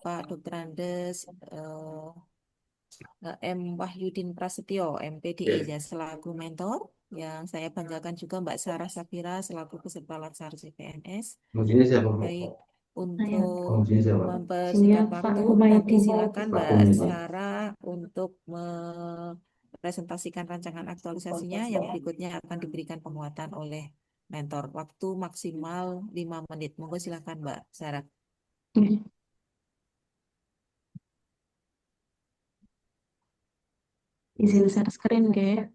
Bapak Dr. Andes M. Wahyudin Prasetyo, MPDI, Oke, ya, selaku mentor. Yang saya banggakan juga Mbak Sarah Safira selaku peserta laksana CPNS. pengujinya siapa, Bu? Baik, Saya untuk Pengujinya siapa? saya mempersingkat Pak waktu, nanti Humaydi. silakan Pak Mbak Komedi. Sarah untuk mempresentasikan rancangan aktualisasinya. Yang berikutnya akan diberikan penguatan oleh mentor. Waktu maksimal 5 menit. Monggo silakan Mbak Sarah. Izin share screen, Ge.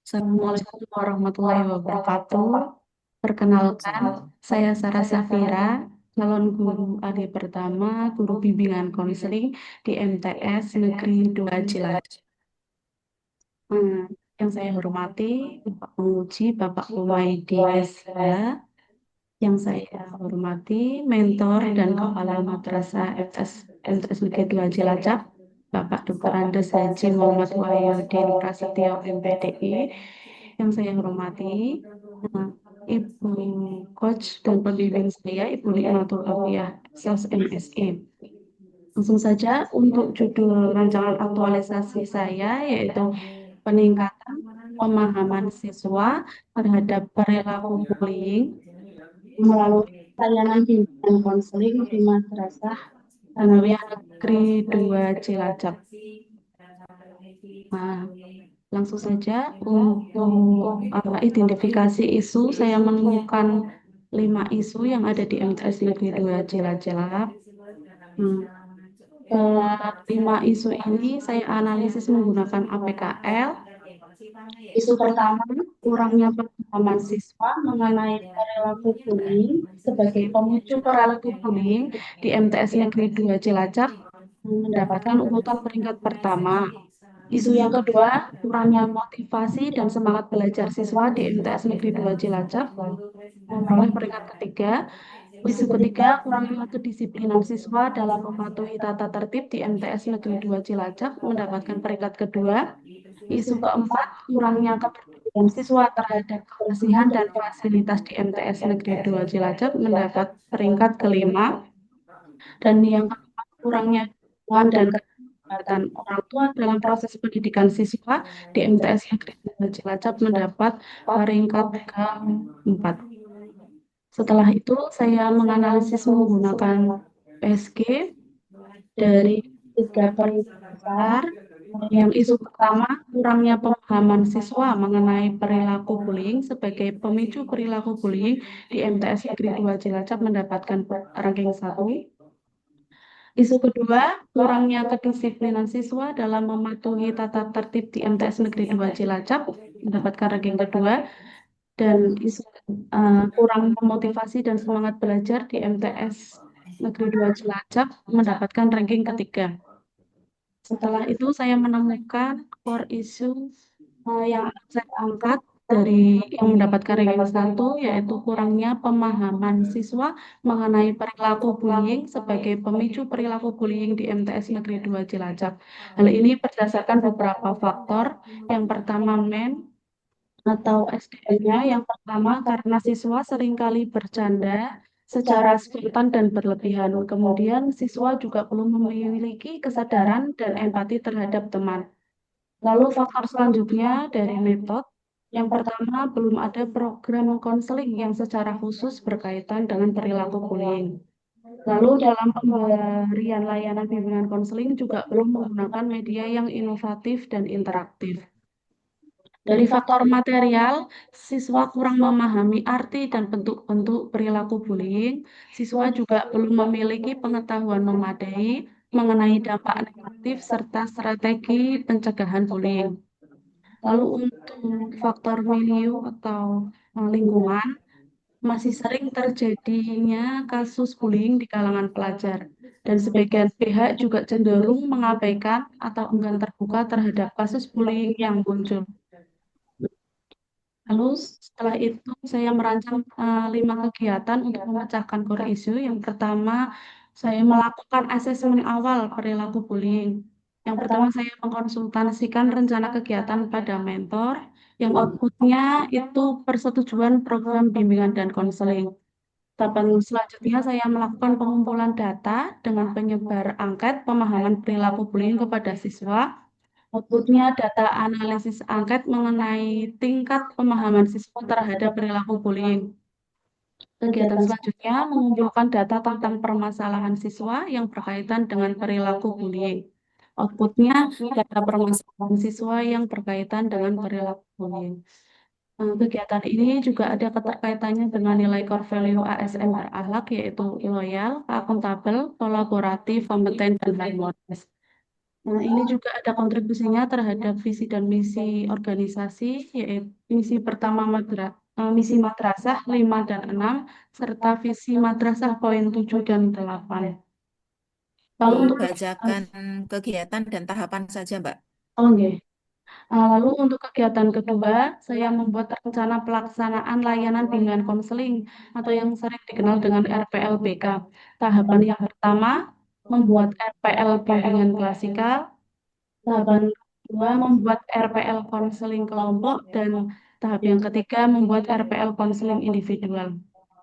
Assalamualaikum warahmatullahi wabarakatuh. Perkenalkan, saya Sarah Safira, calon guru AD pertama, guru bimbingan konseling di MTS Negeri 2 Cilacap. Yang saya hormati, Bapak Penguji, Bapak Humaydi SH, yang saya hormati, mentor dan Kepala Madrasah MTS Negeri 2 Cilacap, Bapak Dr. Andes Haji Muhammad Wahyudin Prasetyo MPDI, yang saya hormati, eh, Ibu Coach dan pembimbing saya, Ibu Nikmatul Afiyah, SES MSI. Langsung saja untuk judul rancangan aktualisasi saya, yaitu peningkatan pemahaman siswa terhadap perilaku bullying melalui layanan bimbingan konseling di Madrasah Sanawiyah Negeri 2 Cilacap. Nah, langsung saja untuk identifikasi isu, saya menemukan 5 isu yang ada di MTS Negeri 2 Cilacap. Hmm. Kelima isu ini saya analisis menggunakan APKL. Isu pertama, kurangnya pemahaman siswa mengenai perilaku bullying sebagai pemicu perilaku bullying di MTS Negeri 2 Cilacap mendapatkan urutan peringkat pertama. Isu yang kedua, kurangnya motivasi dan semangat belajar siswa di MTS Negeri 2 Cilacap memperoleh peringkat ketiga. Isu ketiga, kurangnya kedisiplinan siswa dalam mematuhi tata tertib di MTS Negeri 2 Cilacap mendapatkan peringkat kedua. Isu keempat, kurangnya kepedulian siswa terhadap kebersihan dan fasilitas di MTS Negeri 2 Cilacap mendapat peringkat kelima. Dan yang keempat, kurangnya dukungan dan keterlibatan orang tua dalam proses pendidikan siswa di MTS Negeri 2 Cilacap mendapat peringkat keempat. Setelah itu, saya menganalisis menggunakan PSG dari 3 periode besar. Yang isu pertama, kurangnya pemahaman siswa mengenai perilaku bullying sebagai pemicu perilaku bullying di MTS Negeri 2 Cilacap mendapatkan ranking 1. Isu kedua, kurangnya kedisiplinan siswa dalam mematuhi tata tertib di MTS Negeri 2 Cilacap mendapatkan ranking kedua. Dan isu kurang motivasi dan semangat belajar di MTS Negeri 2 Cilacap mendapatkan ranking ketiga. Setelah itu saya menemukan core issue yang akan saya angkat dari yang mendapatkan ranking 1, yaitu kurangnya pemahaman siswa mengenai perilaku bullying sebagai pemicu perilaku bullying di MTS Negeri 2 Cilacap. Hal ini berdasarkan beberapa faktor. Yang pertama, atau SDM-nya. Yang pertama, karena siswa seringkali bercanda secara spontan dan berlebihan. Kemudian siswa juga belum memiliki kesadaran dan empati terhadap teman. Lalu faktor selanjutnya dari metode. Yang pertama, belum ada program konseling yang secara khusus berkaitan dengan perilaku bullying. Lalu dalam pemberian layanan bimbingan konseling juga belum menggunakan media yang inovatif dan interaktif. Dari faktor material, siswa kurang memahami arti dan bentuk-bentuk perilaku bullying. Siswa juga belum memiliki pengetahuan memadai mengenai dampak negatif serta strategi pencegahan bullying. Lalu untuk faktor milieu atau lingkungan, masih sering terjadinya kasus bullying di kalangan pelajar. Dan sebagian pihak juga cenderung mengabaikan atau enggan terbuka terhadap kasus bullying yang muncul. Lalu setelah itu saya merancang 5 kegiatan untuk memecahkan core issue. Yang pertama, saya melakukan asesmen awal perilaku bullying. Yang pertama, saya mengkonsultasikan rencana kegiatan pada mentor, yang outputnya itu persetujuan program bimbingan dan konseling. Tahapan selanjutnya saya melakukan pengumpulan data dengan penyebar angket pemahaman perilaku bullying kepada siswa. Outputnya data analisis angket mengenai tingkat pemahaman siswa terhadap perilaku bullying. Kegiatan selanjutnya mengumpulkan data tentang permasalahan siswa yang berkaitan dengan perilaku bullying. Outputnya data permasalahan siswa yang berkaitan dengan perilaku bullying. Kegiatan ini juga ada keterkaitannya dengan nilai core value ASN berakhlak, yaitu loyal, akuntabel, kolaboratif, kompeten, dan harmonis. Nah, ini juga ada kontribusinya terhadap visi dan misi organisasi, yaitu misi pertama misi madrasah 5 dan 6, serta visi madrasah poin 7 dan 8. Lalu untuk kegiatan, Dibacakan kegiatan dan tahapan saja, Mbak. oh nggih. Lalu untuk kegiatan kedua, saya membuat rencana pelaksanaan layanan bimbingan konseling atau yang sering dikenal dengan RPLBK. Tahapan yang pertama, membuat RPL bimbingan klasikal. Tahapan kedua, membuat RPL konseling kelompok. Dan tahap yang ketiga, membuat RPL konseling individual.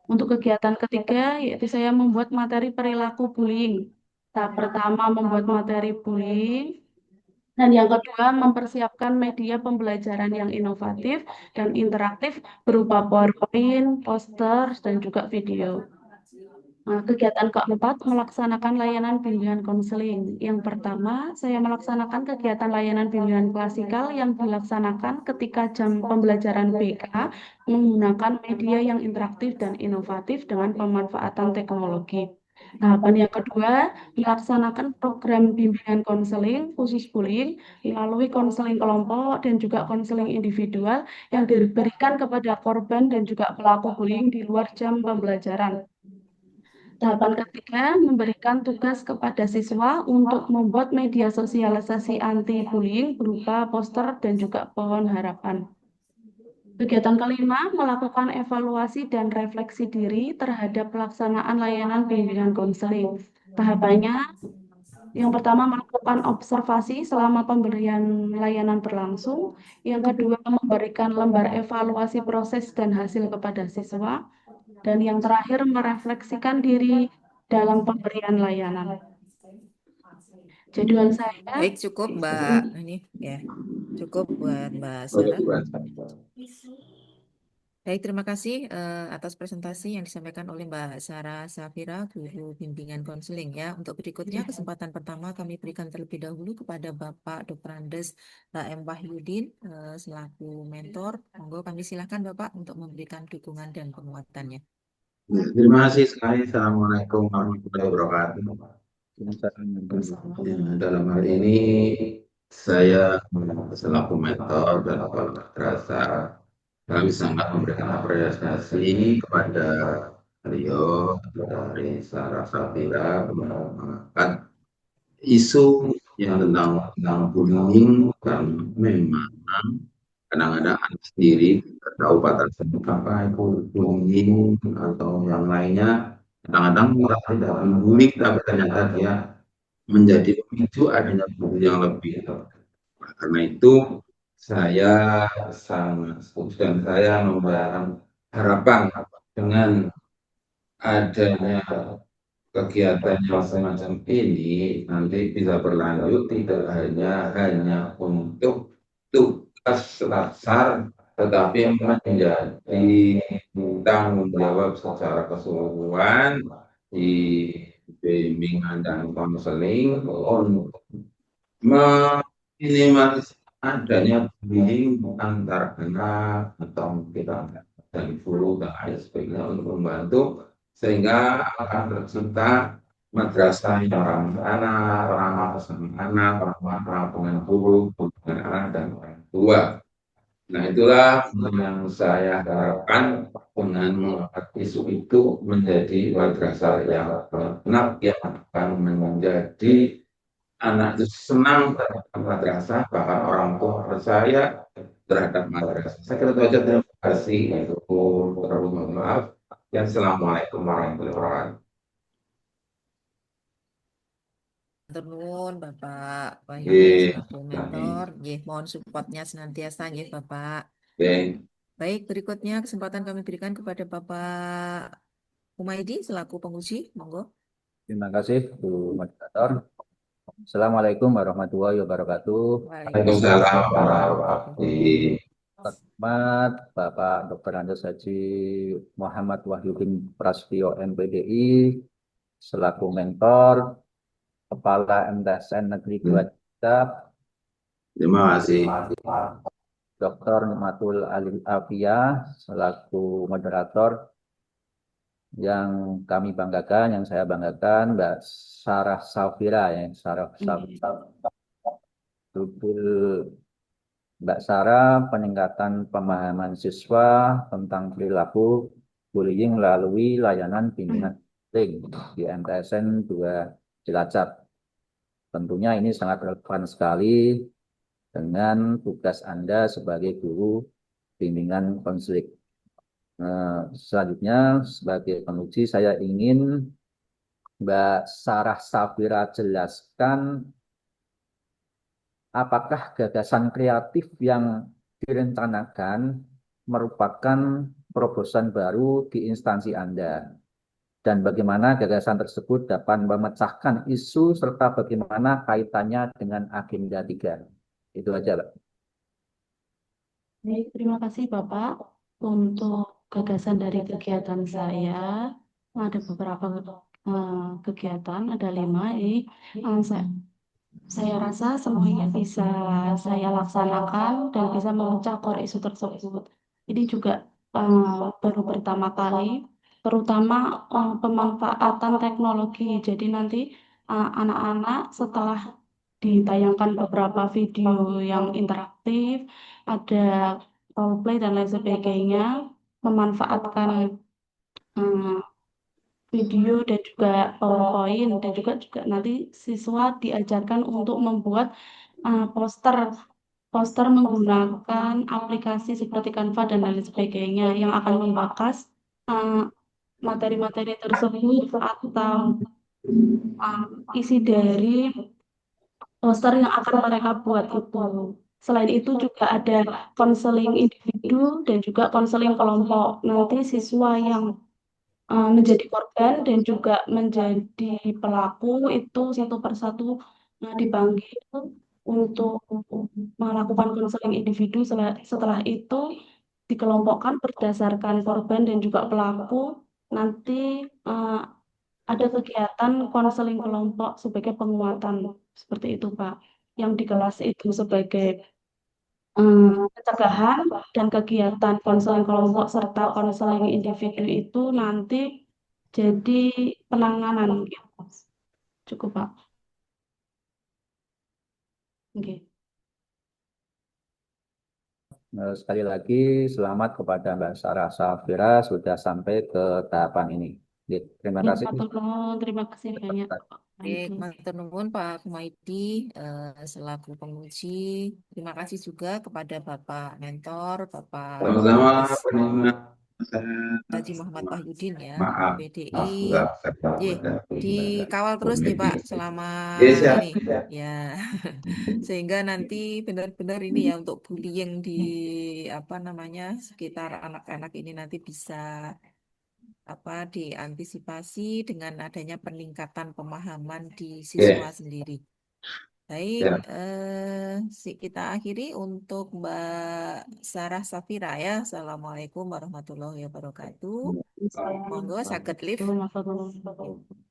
Untuk kegiatan ketiga, yaitu saya membuat materi perilaku bullying. Tahap pertama, membuat materi bullying. Dan yang kedua, mempersiapkan media pembelajaran yang inovatif dan interaktif berupa PowerPoint, poster, dan juga video. Nah, kegiatan keempat, melaksanakan layanan bimbingan konseling. Yang pertama, saya melaksanakan kegiatan layanan bimbingan klasikal yang dilaksanakan ketika jam pembelajaran BK menggunakan media yang interaktif dan inovatif dengan pemanfaatan teknologi. Tahapan yang kedua, melaksanakan program bimbingan konseling khusus bullying melalui konseling kelompok dan juga konseling individual yang diberikan kepada korban dan juga pelaku bullying di luar jam pembelajaran. Tahapan ketiga, memberikan tugas kepada siswa untuk membuat media sosialisasi anti-bullying berupa poster dan juga pohon harapan. Kegiatan kelima, melakukan evaluasi dan refleksi diri terhadap pelaksanaan layanan bimbingan konseling. Tahapannya, yang pertama melakukan observasi selama pemberian layanan berlangsung. Yang kedua, memberikan lembar evaluasi proses dan hasil kepada siswa. Dan yang terakhir, merefleksikan diri dalam pemberian layanan. Jadwal saya, Baik, cukup, Mbak. Ini ya, cukup buat Mbak Sarah. Baik, terima kasih atas presentasi yang disampaikan oleh Mbak Sarah Safira, Guru Bimbingan Konseling ya. Untuk berikutnya, kesempatan pertama kami berikan terlebih dahulu kepada Bapak Dr. Andes H.M. Wahyudin selaku mentor. Monggo kami silakan Bapak untuk memberikan dukungan dan penguatannya. Terima kasih sekali. Assalamualaikum warahmatullahi wabarakatuh. Ya, dalam hal ini saya selaku mentor dan kepala madrasah kami sangat memberikan apresiasi kepada beliau dari Sarah Safira mengangkat isu yang tentang bullying dan memang kadang-kadang anak sendiri kabupaten apa itu bullying atau yang lainnya kadang-kadang merasa tidak bullying tapi ternyata dia menjadi pemicu adanya bullying yang lebih. Nah, karena itu saya sangat setuju dan saya memberikan harapan dengan adanya kegiatan yang semacam ini nanti bisa berlanjut tidak hanya untuk tugas dasar tetapi menjadi tanggung jawab secara keseluruhan di bimbingan dan konseling untuk meminimalisir adanya bullying antar anak atau kita dan guru dan lain sebagainya untuk membantu sehingga akan tercipta madrasah yang ramah anak, ramah bersama anak, ramah dengan guru, dengan anak dan orang tua. Nah itulah yang saya harapkan dengan mengangkat isu itu menjadi madrasah yang benar yang akan menjadi anak itu senang terhadap madrasah, bahkan orang tua percaya terhadap madrasah. Saya kira itu aja, terima kasih. Itu mohon maaf. Dan Assalamualaikum warahmatullahi wabarakatuh. Turun Bapak Wahyudin Oke, selaku mentor. Nggih, mohon supportnya senantiasa nggih Bapak. oke. Baik, berikutnya kesempatan kami berikan kepada Bapak Humaydi selaku penguji, monggo. Terima kasih, Bu Moderator. Assalamualaikum warahmatullahi wabarakatuh. Waalaikumsalam Waalaikumsalam warahmatullahi wabarakatuh. Hormat Bapak Dr. Andes Haji Muhammad Wahyudin Prasetyo MPDI selaku mentor Kepala MTSN Negeri 2 Cilacap, Terima kasih. Dr. Nikmatul Alim Afia selaku moderator, yang kami banggakan, yang saya banggakan Mbak Sarah Safira, ya, Sarah Safira. Mbak Sarah, peningkatan pemahaman siswa tentang perilaku bullying melalui layanan bimbingan daring di MTSN 2 Cilacap. Tentunya ini sangat relevan sekali dengan tugas Anda sebagai guru bimbingan konseling. Selanjutnya, sebagai penguji, saya ingin Mbak Sarah Safira jelaskan apakah gagasan kreatif yang direncanakan merupakan terobosan baru di instansi Anda, dan bagaimana gagasan tersebut dapat memecahkan isu serta bagaimana kaitannya dengan agenda 3. Itu aja, Pak. Baik, terima kasih Bapak. Untuk gagasan dari kegiatan saya, ada beberapa kegiatan, ada 5 ini. Saya rasa semuanya bisa saya laksanakan dan bisa memecah core isu tersebut. Ini juga baru pertama kali, terutama pemanfaatan teknologi. Jadi nanti anak-anak setelah ditayangkan beberapa video yang interaktif, ada role play dan lain sebagainya, memanfaatkan eh, video dan juga PowerPoint, dan juga nanti siswa diajarkan untuk membuat poster menggunakan aplikasi seperti Canva dan lain sebagainya yang akan membahas eh, materi-materi tersebut atau isi dari poster yang akan mereka buat itu. Selain itu juga ada konseling individu dan juga konseling kelompok. Nanti siswa yang menjadi korban dan juga menjadi pelaku itu satu persatu dipanggil untuk melakukan konseling individu. Setelah itu dikelompokkan berdasarkan korban dan juga pelaku. Nanti ada kegiatan konseling kelompok sebagai penguatan, seperti itu Pak. Yang di kelas itu sebagai pencegahan, dan kegiatan konseling kelompok serta konseling individu itu nanti jadi penanganan gitu. Cukup Pak. Oke. Sekali lagi, selamat kepada Mbak Sarah Safira sudah sampai ke tahapan ini. Terima Ya, kasih. Pak Tono, terima kasih banyak Pak. Baik, matur nuwun Pak Humaydi selaku penguji. Terima kasih juga kepada Bapak Mentor, Bapak Sama-sama Andes penikmat. Haji Muhammad Wahyudin ya, Maaf. PDI. Maaf, Ye, dikawal terus nih Pak selama Ya, siap. ini ya, sehingga nanti benar-benar ini ya untuk bullying di apa namanya sekitar anak-anak ini nanti bisa diantisipasi dengan adanya peningkatan pemahaman di siswa Ya, sendiri. Baik, ya. kita akhiri untuk Mbak Sarah Safira ya. Assalamualaikum warahmatullahi wabarakatuh. Monggo saged live. Assalamualaikum warahmatullahi wabarakatuh.